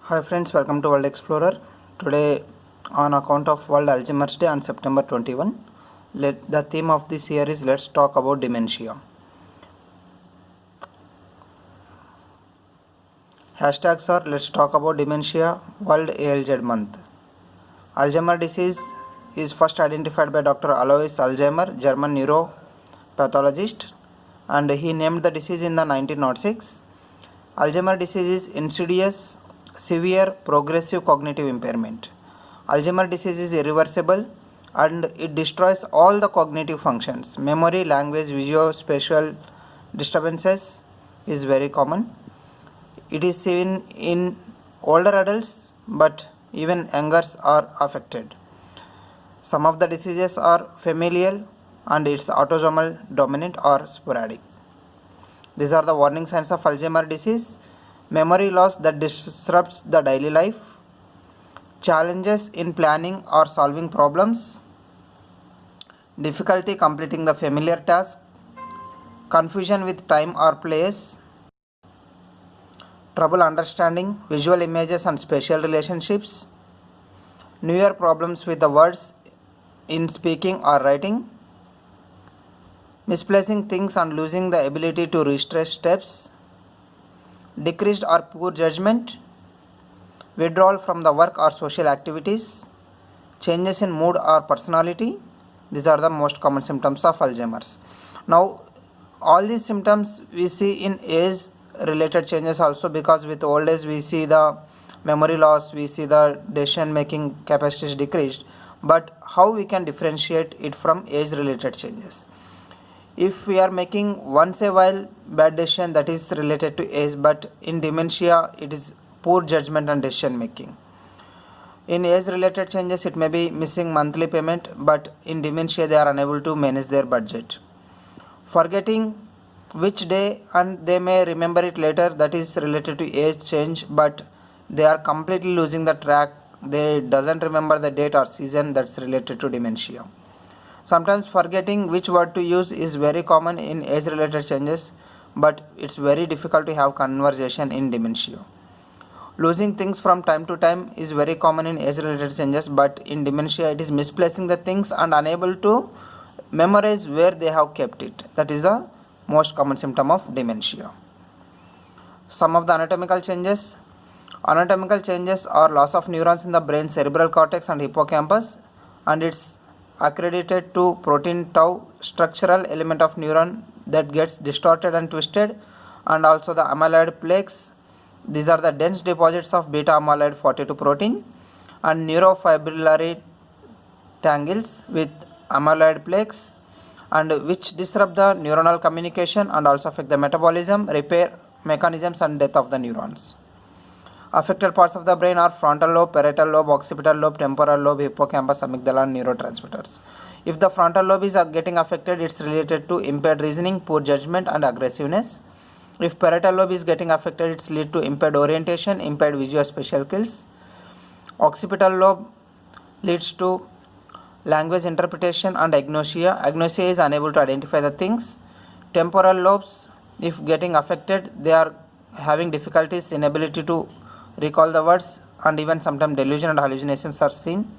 Hi friends, welcome to World Explorer. Today, on account of World Alzheimer's Day on September 21, the theme of this year is Let's Talk About Dementia. Hashtags are Let's Talk About Dementia, World ALZ Month. Alzheimer's disease is first identified by Dr. Alois Alzheimer, German neuropathologist, and he named the disease in the 1906. Alzheimer's disease is insidious, severe, progressive cognitive impairment. Alzheimer's disease is irreversible and it destroys all the cognitive functions. Memory, language, visuospatial disturbances is very common. It is seen in older adults, but even youngers are affected. Some of the diseases are familial and it's autosomal dominant or sporadic. These are the warning signs of Alzheimer's disease. Memory loss that disrupts the daily life, challenges in planning or solving problems, difficulty completing the familiar task, confusion with time or place, trouble understanding visual images and spatial relationships, newer problems with the words in speaking or writing, misplacing things and losing the ability to retrace steps, decreased or poor judgment, withdrawal from the work or social activities, changes in mood or personality. These are the most common symptoms of Alzheimer's. Now, all these symptoms we see in age related changes also, because with old age we see the memory loss, we see the decision making capacity is decreased. But how we can differentiate it from age related changes? If we are making once a while bad decision, that is related to age, but in dementia it is poor judgment and decision making. In age related changes it may be missing monthly payment, but in dementia they are unable to manage their budget. Forgetting which day and they may remember it later, that is related to age change, but they are completely losing the track, they doesn't remember the date or season, that's related to dementia. Sometimes forgetting which word to use is very common in age related changes, but it's very difficult to have conversation in dementia. Losing things from time to time is very common in age related changes, but in dementia it is misplacing the things and unable to memorize where they have kept it. That is the most common symptom of dementia. Some of the anatomical changes. Anatomical changes are loss of neurons in the brain, cerebral cortex and hippocampus, and it's accredited to protein tau, structural element of neuron that gets distorted and twisted, and also the amyloid plaques. These are the dense deposits of beta amyloid 42 protein, and neurofibrillary tangles with amyloid plaques, and which disrupt the neuronal communication and also affect the metabolism, repair mechanisms and death of the neurons. Affected parts of the brain are frontal lobe, parietal lobe, occipital lobe, temporal lobe, hippocampus, amygdala and neurotransmitters. If the frontal lobe is getting affected, it's related to impaired reasoning, poor judgment and aggressiveness. If parietal lobe is getting affected, it's lead to impaired orientation, impaired visuospatial skills. Occipital lobe leads to language interpretation and agnosia. Agnosia is unable to identify the things. Temporal lobes, if getting affected, they are having difficulties in ability to recall the words, and even sometimes delusion and hallucinations are seen.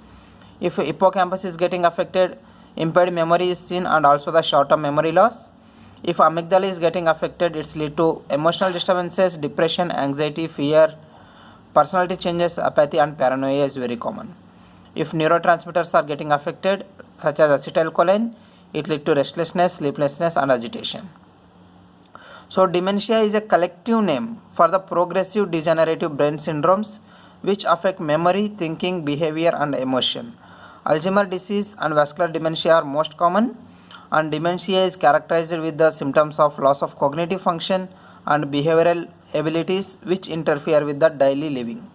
If hippocampus is getting affected, impaired memory is seen and also the short-term memory loss. If amygdala is getting affected, it's lead to emotional disturbances, depression, anxiety, fear, personality changes, apathy and paranoia is very common. If neurotransmitters are getting affected, such as acetylcholine, it lead to restlessness, sleeplessness and agitation. So dementia is a collective name for the progressive degenerative brain syndromes which affect memory, thinking, behavior and emotion. Alzheimer's disease and vascular dementia are most common, and dementia is characterized with the symptoms of loss of cognitive function and behavioral abilities which interfere with the daily living.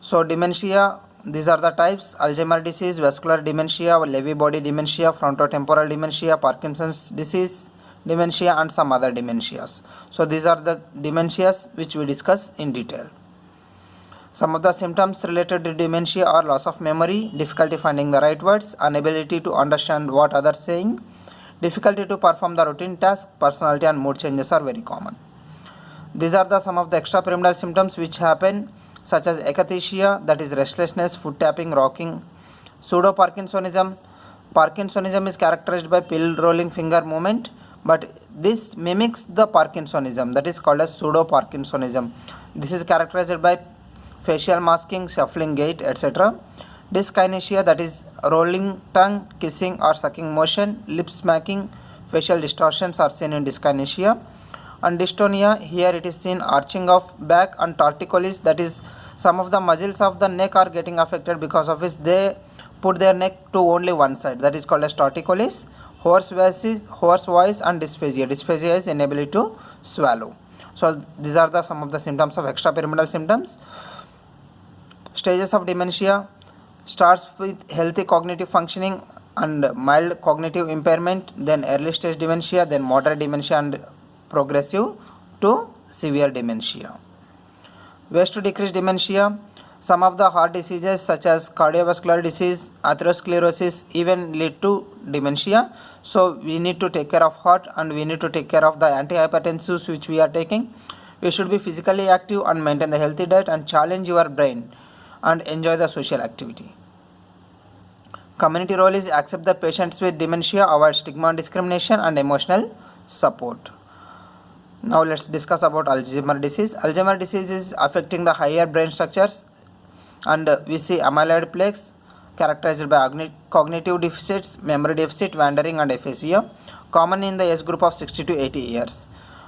So dementia, these are the types: Alzheimer's disease, vascular dementia, Lewy body dementia, frontotemporal dementia, Parkinson's disease dementia and some other dementias. So these are the dementias which we discuss in detail. Some of the symptoms related to dementia are loss of memory, difficulty finding the right words, inability to understand what others are saying, difficulty to perform the routine task, personality and mood changes are very common. These are the some of the extrapyramidal symptoms which happen, such as akathisia, that is restlessness, foot tapping, rocking. Pseudo-Parkinsonism. Parkinsonism is characterized by pill rolling finger movement, but this mimics the Parkinsonism, that is called as pseudo-Parkinsonism. This is characterized by facial masking, shuffling gait, etc. Dyskinesia, that is rolling tongue, kissing or sucking motion, lip smacking, facial distortions are seen in dyskinesia. And dystonia, here it is seen arching of back, and torticollis, that is some of the muscles of the neck are getting affected, because of which they put their neck to only one side, that is called as torticollis. Hoarse voice and dysphagia. Dysphagia is inability to swallow. So these are the some of the symptoms of extrapyramidal symptoms. Stages of dementia starts with healthy cognitive functioning and mild cognitive impairment, then early stage dementia, then moderate dementia, and progressive to severe dementia. Ways to decrease dementia. Some of the heart diseases such as cardiovascular disease, atherosclerosis even lead to dementia. So we need to take care of heart, and we need to take care of the antihypertensives which we are taking. You should be physically active and maintain the healthy diet and challenge your brain and enjoy the social activity. Community role is accept the patients with dementia, avoid stigma and discrimination, and emotional support. Now let's discuss about Alzheimer's disease. Alzheimer's disease is affecting the higher brain structures, and we see amyloid plaques characterized by cognitive deficits, memory deficit, wandering, and aphasia, common in the age group of 60 to 80 years.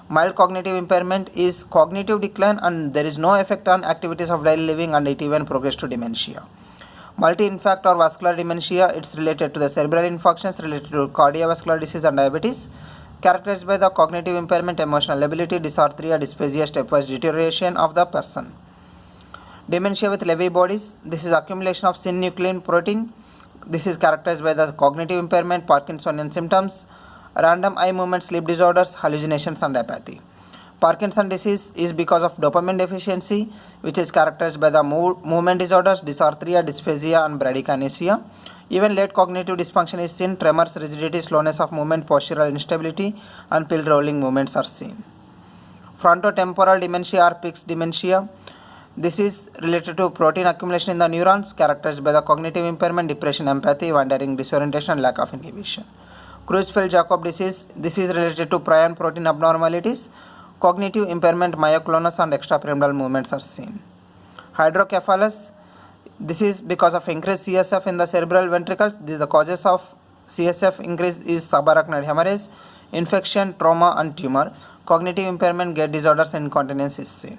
Mild cognitive impairment is cognitive decline, and there is no effect on activities of daily living, and it even progresses to dementia. Multi-infarct or vascular dementia, it's related to the cerebral infarctions related to cardiovascular disease and diabetes, characterized by the cognitive impairment, emotional lability, dysarthria, dysphagia, stepwise deterioration of the person. Dementia with Lewy bodies, this is accumulation of synuclein protein. This is characterized by the cognitive impairment, Parkinsonian symptoms, random eye movement, sleep disorders, hallucinations, and apathy. Parkinson disease is because of dopamine deficiency, which is characterized by the movement disorders, dysarthria, dysphagia, and bradykinesia. Even late cognitive dysfunction is seen, tremors, rigidity, slowness of movement, postural instability, and pill rolling movements are seen. Frontotemporal dementia or Pick's dementia. This is related to protein accumulation in the neurons, characterized by the cognitive impairment, depression, apathy, wandering, disorientation, and lack of inhibition. Creutzfeldt-Jakob disease, this is related to prion protein abnormalities, cognitive impairment, myoclonus, and extrapyramidal movements are seen. Hydrocephalus, this is because of increased CSF in the cerebral ventricles. The causes of CSF increase is subarachnoid hemorrhage, infection, trauma, and tumor. Cognitive impairment, gait disorders, and incontinence is seen.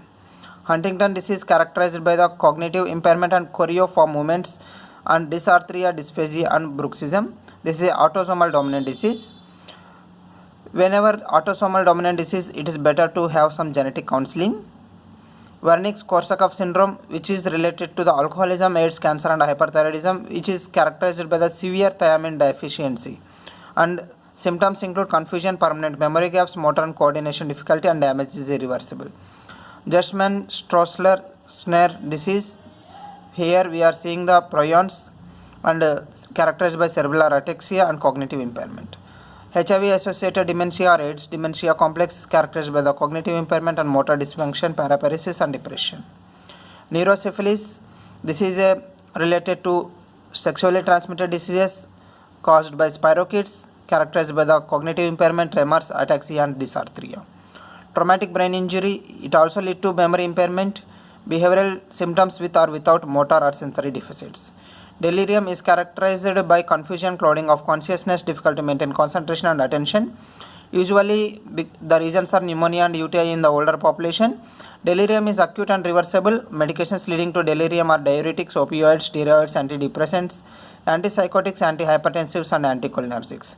Huntington disease characterized by the cognitive impairment and choreiform movements, and dysarthria, dysphagia, and bruxism. This is autosomal dominant disease. Whenever autosomal dominant disease, it is better to have some genetic counseling. Wernicke-Korsakoff syndrome, which is related to the alcoholism, AIDS, cancer, and hyperthyroidism, which is characterized by the severe thiamine deficiency. And symptoms include confusion, permanent memory gaps, motor and coordination difficulty, and damage is irreversible. Gerstmann-Straussler snare disease, here we are seeing the prions, and characterized by cerebral ataxia and cognitive impairment. HIV-associated dementia or AIDS dementia complex, characterized by the cognitive impairment and motor dysfunction, paraparesis, and depression. Neurosyphilis, this is related to sexually transmitted diseases caused by spirochetes, characterized by the cognitive impairment, tremors, ataxia, and dysarthria. Traumatic brain injury, it also leads to memory impairment, behavioral symptoms with or without motor or sensory deficits. Delirium is characterized by confusion, clouding of consciousness, difficulty to maintain concentration and attention. Usually the reasons are pneumonia and UTI in the older population. Delirium is acute and reversible. Medications leading to delirium are diuretics, opioids, steroids, antidepressants, antipsychotics, antihypertensives, and anticholinergics.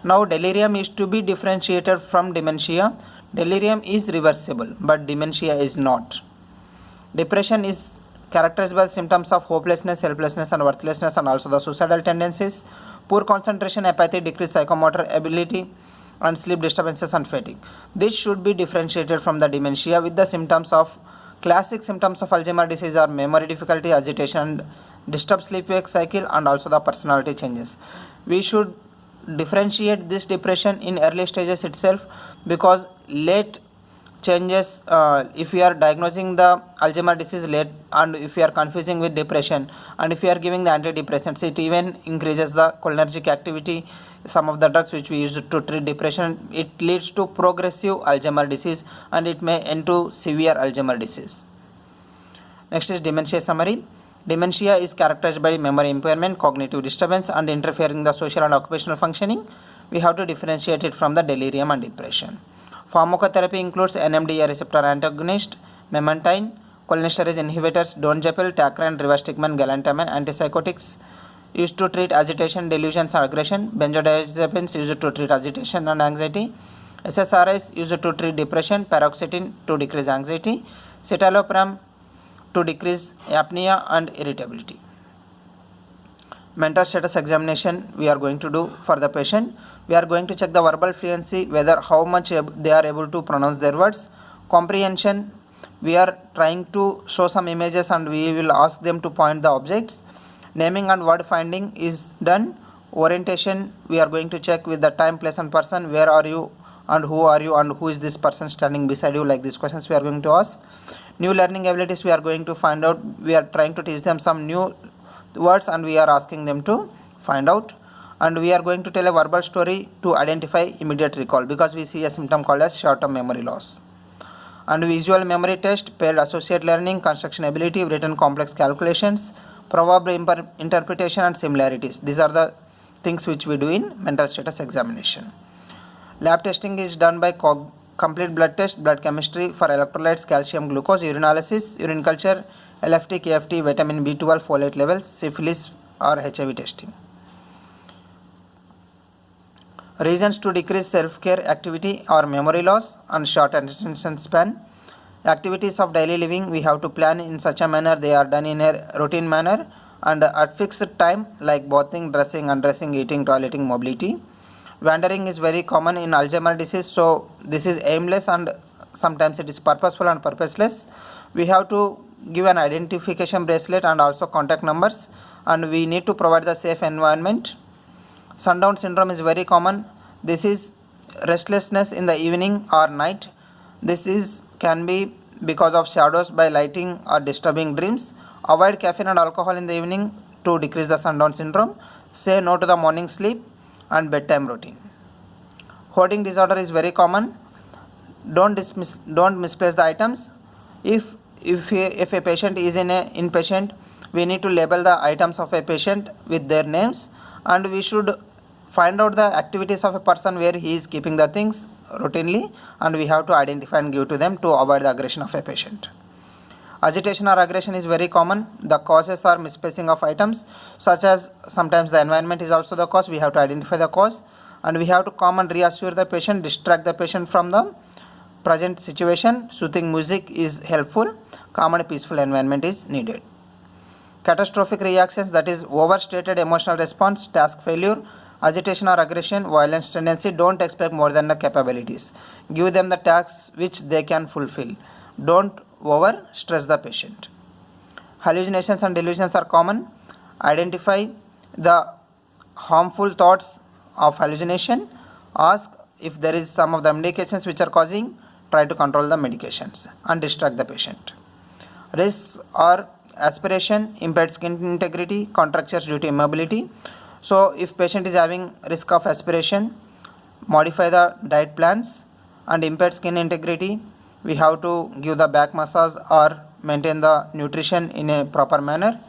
Now delirium is to be differentiated from dementia. Delirium is reversible, but dementia is not. Depression is characterized by symptoms of hopelessness, helplessness, and worthlessness, and also the suicidal tendencies. Poor concentration, apathy, decreased psychomotor ability, and sleep disturbances and fatigue. This should be differentiated from the dementia, with the symptoms of classic symptoms of Alzheimer's disease are memory difficulty, agitation, and disturbed sleep-wake cycle, and also the personality changes. We should differentiate this depression in early stages itself, because late changes if you are diagnosing the Alzheimer's disease late, and if you are confusing with depression, and if you are giving the antidepressants, it even increases the cholinergic activity. Some of the drugs which we use to treat depression, it leads to progressive Alzheimer's disease, and it may end to severe Alzheimer's disease. Next is dementia summary. Dementia is characterized by memory impairment, cognitive disturbance, and interfering the social and occupational functioning. We have to differentiate it from the delirium and depression. Pharmacotherapy includes NMDA receptor antagonist, memantine, cholinesterase inhibitors, donepezil, Tacran, rivastigmine, galantamine, antipsychotics used to treat agitation, delusions, and aggression, benzodiazepines used to treat agitation and anxiety, SSRIs used to treat depression, paroxetine to decrease anxiety, citalopram to decrease apnea and irritability. Mental status examination we are going to do for the patient. We are going to check the verbal fluency, whether how much they are able to pronounce their words. Comprehension, we are trying to show some images and we will ask them to point the objects. Naming and word finding is done. Orientation, we are going to check with the time, place and person. Where are you and who is this person standing beside you, like these questions we are going to ask. New learning abilities we are going to find out. We are trying to teach them some new words and we are asking them to find out. And we are going to tell a verbal story to identify immediate recall, because we see a symptom called as short-term memory loss. And visual memory test, paired associate learning, construction ability, written complex calculations, proverb interpretation and similarities. These are the things which we do in mental status examination. Lab testing is done by complete blood test, blood chemistry for electrolytes, calcium, glucose, urinalysis, urine culture, LFT, KFT, vitamin B12, folate levels, syphilis or HIV testing. Reasons to decrease self-care activity or memory loss and short attention span. Activities of daily living we have to plan in such a manner they are done in a routine manner and at fixed time, like bathing, dressing, undressing, eating, toileting, mobility. Wandering is very common in Alzheimer's disease, so this is aimless and sometimes it is purposeful and purposeless. We have to give an identification bracelet and also contact numbers, and we need to provide the safe environment. Sundown syndrome is very common. This is restlessness in the evening or night. This can be because of shadows by lighting or disturbing dreams. Avoid caffeine and alcohol in the evening to decrease the sundown syndrome. Say no to the morning sleep and bedtime routine. Hoarding disorder is very common. Don't misplace the items. If a patient is in a inpatient, we need to label the items of a patient with their names, and we should find out the activities of a person where he is keeping the things routinely, and we have to identify and give to them to avoid the aggression of a patient. Agitation or aggression is very common. The causes are misplacing of items, such as sometimes the environment is also the cause. We have to identify the cause, and we have to calm and reassure the patient, distract the patient from the present situation. Soothing music is helpful. Calm and peaceful environment is needed. Catastrophic reactions, that is overstated emotional response, task failure, agitation or aggression, violence tendency, don't expect more than the capabilities. Give them the tasks which they can fulfill. Don't over stress the patient. Hallucinations and delusions are common. Identify the harmful thoughts of hallucination. Ask if there is some of the medications which are causing. Try to control the medications and distract the patient. Risks are aspiration, impaired skin integrity, contractures due to immobility. So if patient is having risk of aspiration, modify the diet plans. And impaired skin integrity, we have to give the back massage or maintain the nutrition in a proper manner.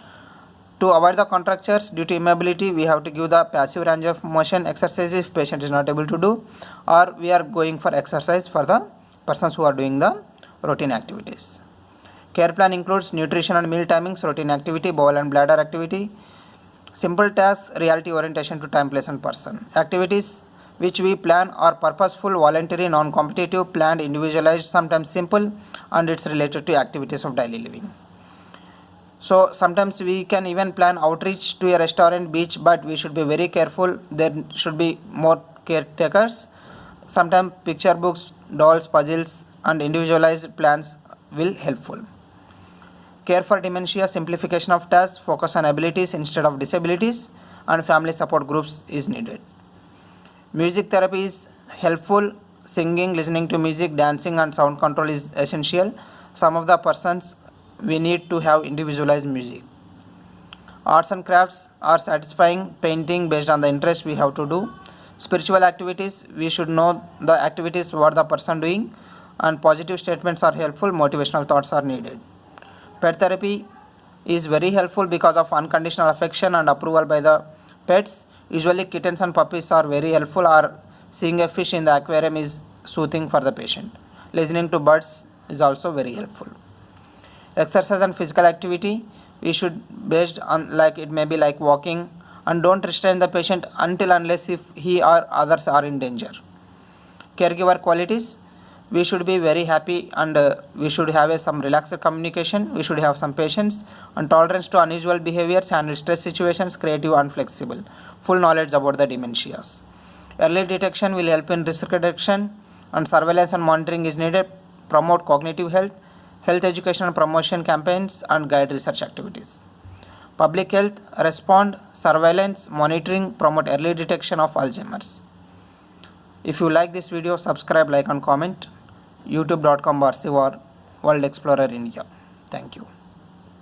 To avoid the contractures due to immobility, we have to give the passive range of motion exercise if patient is not able to do, or we are going for exercise for the persons who are doing the routine activities. Care plan includes nutrition and meal timings, routine activity, bowel and bladder activity, simple tasks, reality orientation to time, place and person. Activities which we plan are purposeful, voluntary, non-competitive, planned, individualized, sometimes simple, and it's related to activities of daily living. So sometimes we can even plan outreach to a restaurant, beach, but we should be very careful. There should be more caretakers. Sometimes picture books, dolls, puzzles and individualized plans will helpful. Care for dementia, simplification of tasks, focus on abilities instead of disabilities, and family support groups is needed. Music therapy is helpful. singing, listening to music, dancing, and sound control is essential. Some of the persons we need to have individualized music. Arts and crafts are satisfying, painting based on the interest we have to do. Spiritual activities, we should know the activities what the person doing, and positive statements are helpful, motivational thoughts are needed. Pet therapy is very helpful because of unconditional affection and approval by the pets. Usually kittens and puppies are very helpful, or seeing a fish in the aquarium is soothing for the patient. Listening to birds is also very helpful. Exercise and physical activity, we should based on like it may be like walking, and don't restrain the patient until unless if he or others are in danger. Caregiver qualities, we should be very happy, and we should have some relaxed communication, we should have some patience and tolerance to unusual behaviors and stress situations, creative and flexible, full knowledge about the dementias. Early detection will help in risk reduction, and surveillance and monitoring is needed. Promote cognitive health, health education and promotion campaigns, and guide research activities. Public health, respond, surveillance, monitoring, promote early detection of Alzheimer's. If you like this video, subscribe, like and comment. youtube.com/World Explorer India. Thank you.